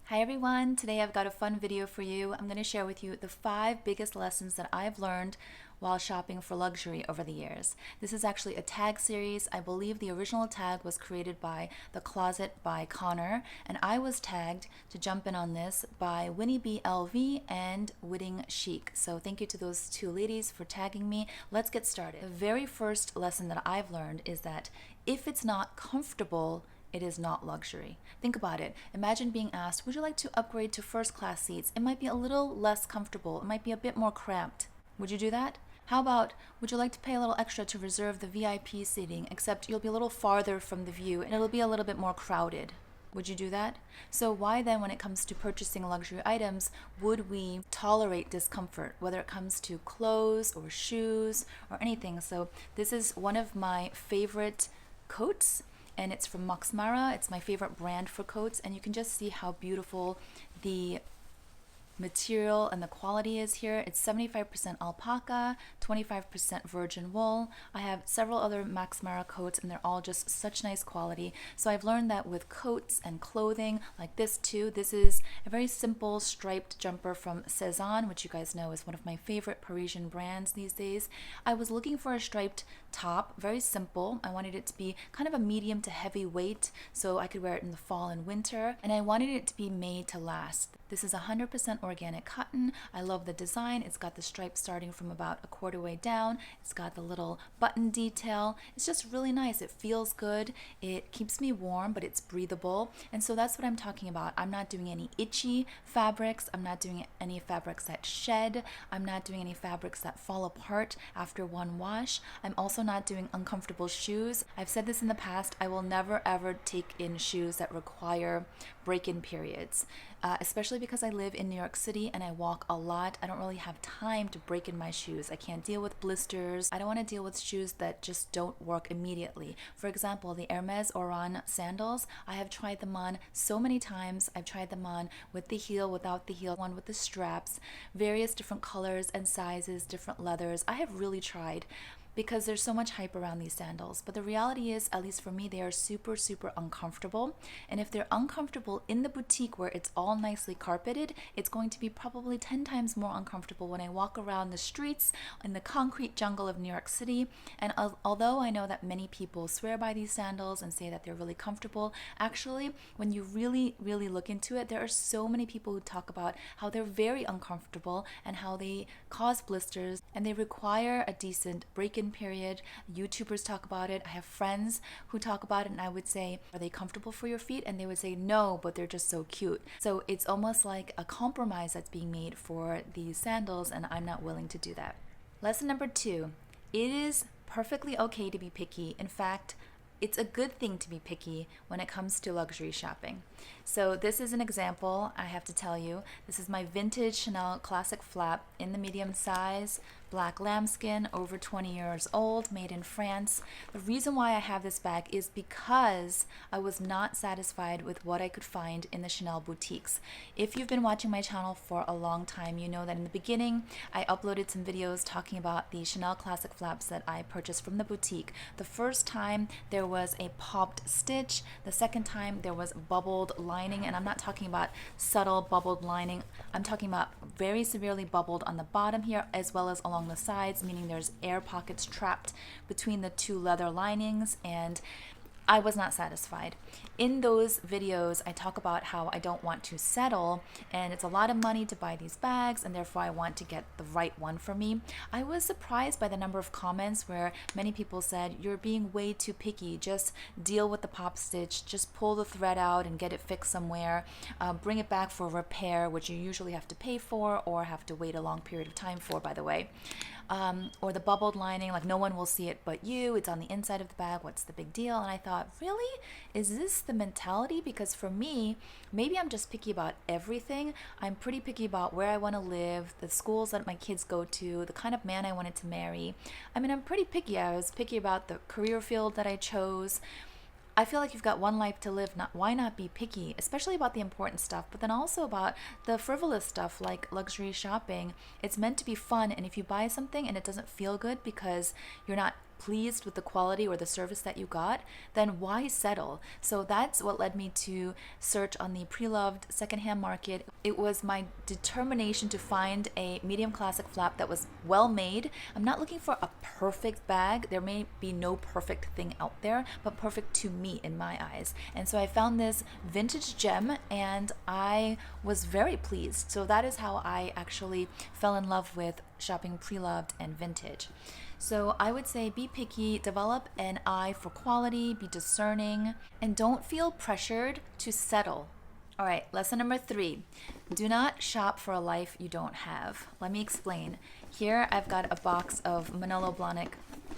Hi everyone, today I've got a fun video for you. I'm going to share with you the 5 biggest lessons that I've learned while shopping for luxury over the years. This is actually a tag series. I believe the original tag was created by The Closet by Connor, and I was tagged to jump in on this by Winnie B. LV and Whitting Chic. So thank you to those two ladies for tagging me. Let's get started. The very first lesson that I've learned is that if it's not comfortable, it is not luxury. Think about it. Imagine being asked, would you like to upgrade to first class seats? It might be a little less comfortable. It might be a bit more cramped. Would you do that? How about, would you like to pay a little extra to reserve the VIP seating, except you'll be a little farther from the view and it'll be a little bit more crowded? Would you do that? So why then, when it comes to purchasing luxury items, would we tolerate discomfort, whether it comes to clothes or shoes or anything? So this is one of my favorite coats, and it's from Mara. It's my favorite brand for coats, and you can just see how beautiful the material and the quality is here. It's 75% alpaca, 25% virgin wool. I have several other Mara coats and they're all just such nice quality. So I've learned that with coats and clothing like this too. This is a very simple striped jumper from Sezane, which you guys know is one of my favorite Parisian brands these days. I was looking for a striped top, very simple. I wanted it to be kind of a medium to heavy weight so I could wear it in the fall and winter, and I wanted it to be made to last. This is 100% organic cotton. I love the design. It's got the stripes starting from about a quarter way down. It's got the little button detail. It's just really nice. It feels good. It keeps me warm, but it's breathable. And so that's what I'm talking about. I'm not doing any itchy fabrics. I'm not doing any fabrics that shed. I'm not doing any fabrics that fall apart after one wash. I'm also not doing uncomfortable shoes. I've said this in the past. I will never ever take in shoes that require break-in periods, especially because I live in New York City and I walk a lot. I don't really have time to break in my shoes. I can't deal with blisters. I don't want to deal with shoes that just don't work immediately. For example, the Hermes Oran sandals, I have tried them on so many times. I've tried them on with the heel, without the heel, one with the straps, various different colors and sizes, different leathers. I have really tried, because there's so much hype around these sandals. But the reality is, at least for me, they are super, super uncomfortable. And if they're uncomfortable in the boutique where it's all nicely carpeted, it's going to be probably 10 times more uncomfortable when I walk around the streets in the concrete jungle of New York City. And although I know that many people swear by these sandals and say that they're really comfortable, actually, when you really, really look into it, there are so many people who talk about how they're very uncomfortable and how they cause blisters and they require a decent break-in period. YouTubers talk about it. I have friends who talk about it, and I would say, are they comfortable for your feet? And they would say no, but they're just so cute. So it's almost like a compromise that's being made for these sandals, and I'm not willing to do that. Lesson number 2, it is perfectly okay to be picky. In fact, it's a good thing to be picky when it comes to luxury shopping. So this is an example. I have to tell you, this is my vintage Chanel classic flap in the medium size, black lambskin, over 20 years old, made in France. The reason why I have this bag is because I was not satisfied with what I could find in the Chanel boutiques. If you've been watching my channel for a long time, you know that in the beginning I uploaded some videos talking about the Chanel classic flaps that I purchased from the boutique. The first time there was a popped stitch, the second time there was bubbled lining, and I'm not talking about subtle bubbled lining. I'm talking about very severely bubbled on the bottom here as well as along the sides, meaning there's air pockets trapped between the two leather linings, and I was not satisfied. In those videos, I talk about how I don't want to settle, and it's a lot of money to buy these bags, and therefore I want to get the right one for me. I was surprised by the number of comments where many people said, you're being way too picky, just deal with the pop stitch, just pull the thread out and get it fixed somewhere, bring it back for repair, which you usually have to pay for or have to wait a long period of time for, by the way. Or the bubbled lining, like no one will see it but you, it's on the inside of the bag, what's the big deal? And I thought, really? Is this the mentality? Because for me, maybe I'm just picky about everything. I'm pretty picky about where I want to live, the schools that my kids go to, the kind of man I wanted to marry. I mean, I'm pretty picky. I was picky about the career field that I chose. I feel like you've got one life to live. Why not be picky, especially about the important stuff, but then also about the frivolous stuff like luxury shopping. It's meant to be fun, and if you buy something and it doesn't feel good because you're not pleased with the quality or the service that you got, then why settle? So that's what led me to search on the pre-loved secondhand market. It was my determination to find a medium classic flap that was well made. I'm not looking for a perfect bag. There may be no perfect thing out there, but perfect to me in my eyes. And so I found this vintage gem and I was very pleased. So that is how I actually fell in love with shopping pre-loved and vintage. So I would say be picky, develop an eye for quality, be discerning, and don't feel pressured to settle. All right, lesson number 3. Do not shop for a life you don't have. Let me explain. Here I've got a box of Manolo Blahnik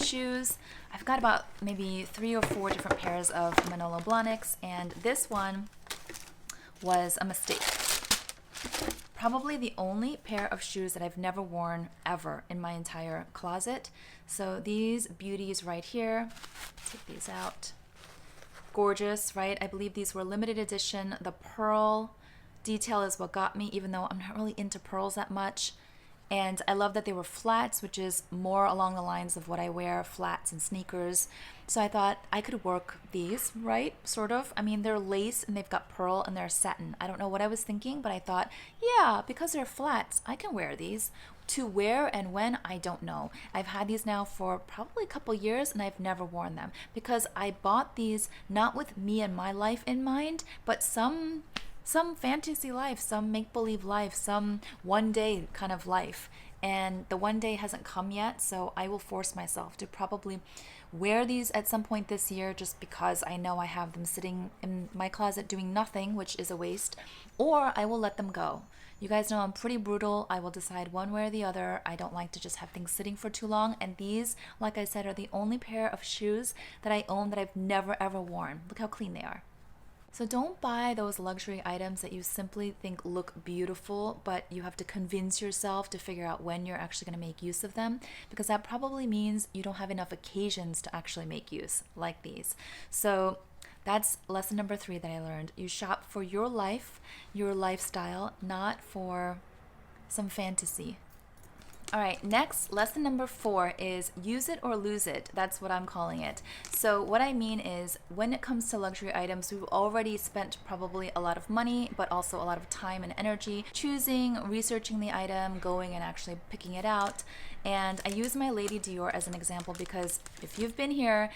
shoes. I've got about maybe 3 or 4 different pairs of Manolo Blahniks, and this one was a mistake. Probably the only pair of shoes that I've never worn ever in my entire closet. So these beauties right here, take these out. Gorgeous, right? I believe these were limited edition. The pearl detail is what got me, even though I'm not really into pearls that much. And I love that they were flats, which is more along the lines of what I wear, flats and sneakers. So I thought I could work these, right? Sort of. I mean, they're lace and they've got pearl and they're satin. I don't know what I was thinking, but I thought, yeah, because they're flats, I can wear these. To where and when, I don't know. I've had these now for probably a couple years and I've never worn them because I bought these not with me and my life in mind, but some fantasy life, some make-believe life, some one day kind of life. And the one day hasn't come yet, so I will force myself to probably wear these at some point this year just because I know I have them sitting in my closet doing nothing, which is a waste, or I will let them go. You guys know I'm pretty brutal. I will decide one way or the other. I don't like to just have things sitting for too long, and these, like I said, are the only pair of shoes that I own that I've never ever worn. Look how clean they are. So don't buy those luxury items that you simply think look beautiful, but you have to convince yourself to figure out when you're actually going to make use of them, because that probably means you don't have enough occasions to actually make use, like these. So that's lesson number 3 that I learned. You shop for your life, your lifestyle, not for some fantasy. All right, next, lesson number 4 is use it or lose it. That's what I'm calling it. So what I mean is when it comes to luxury items, we've already spent probably a lot of money, but also a lot of time and energy choosing, researching the item, going and actually picking it out. And I use my Lady Dior as an example because if you've been here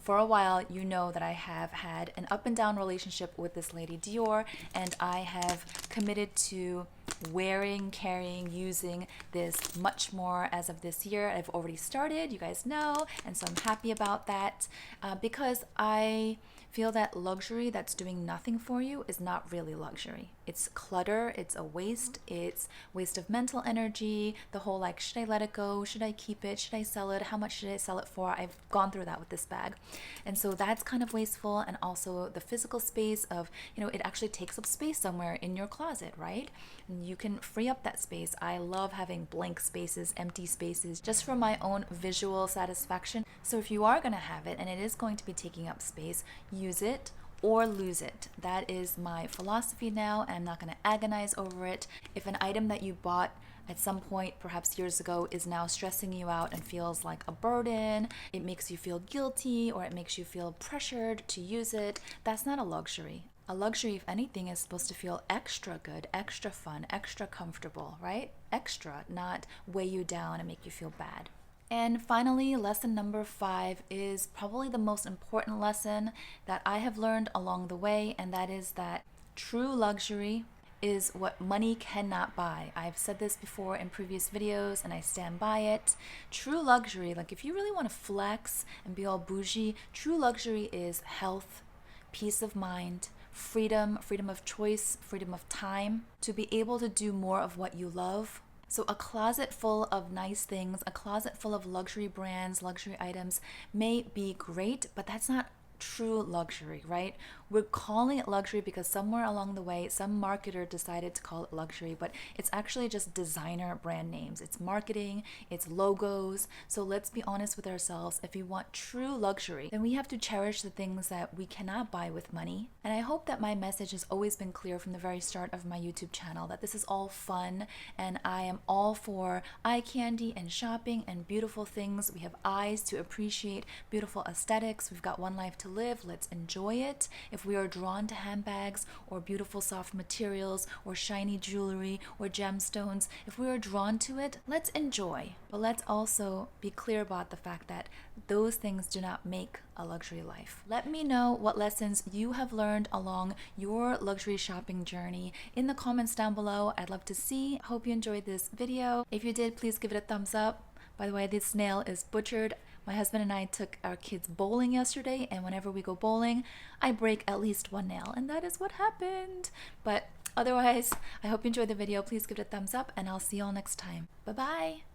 for a while, you know that I have had an up and down relationship with this Lady Dior, and I have committed to wearing, carrying, using this much more as of this year. I've already started, you guys know, and so I'm happy about that because I feel that luxury that's doing nothing for you is not really luxury. It's clutter, it's a waste of mental energy, the whole like, should I let it go? Should I keep it? Should I sell it? How much should I sell it for? I've gone through that with this bag. And so that's kind of wasteful, and also the physical space of, it actually takes up space somewhere in your closet, right? And you can free up that space. I love having blank spaces, empty spaces, just for my own visual satisfaction. So if you are going to have it and it is going to be taking up space, use it or lose it. That is my philosophy now, and I'm not going to agonize over it. If an item that you bought at some point, perhaps years ago, is now stressing you out and feels like a burden, it makes you feel guilty, or it makes you feel pressured to use it, that's not a luxury. A luxury, if anything, is supposed to feel extra good, extra fun, extra comfortable, right? Extra, not weigh you down and make you feel bad. And finally, lesson number 5 is probably the most important lesson that I have learned along the way, and that is that true luxury is what money cannot buy. I've said this before in previous videos and I stand by it. True luxury, like if you really want to flex and be all bougie, true luxury is health, peace of mind, freedom of choice, freedom of time, to be able to do more of what you love. So a closet full of nice things, a closet full of luxury brands, luxury items may be great, but that's not true luxury, right? We're calling it luxury because somewhere along the way, some marketer decided to call it luxury, but it's actually just designer brand names. It's marketing, it's logos. So let's be honest with ourselves. If we want true luxury, then we have to cherish the things that we cannot buy with money. And I hope that my message has always been clear from the very start of my YouTube channel, that this is all fun and I am all for eye candy and shopping and beautiful things. We have eyes to appreciate beautiful aesthetics. We've got one life to live. Let's enjoy it. If we are drawn to handbags or beautiful soft materials or shiny jewelry or gemstones, if we are drawn to it, let's enjoy. But let's also be clear about the fact that those things do not make a luxury life. Let me know what lessons you have learned along your luxury shopping journey in the comments down below. I'd love to see. Hope you enjoyed this video. If you did, please give it a thumbs up. By the way, this nail is butchered. My husband and I took our kids bowling yesterday, and whenever we go bowling, I break at least one nail, and that is what happened. But otherwise, I hope you enjoyed the video. Please give it a thumbs up, and I'll see you all next time. Bye-bye.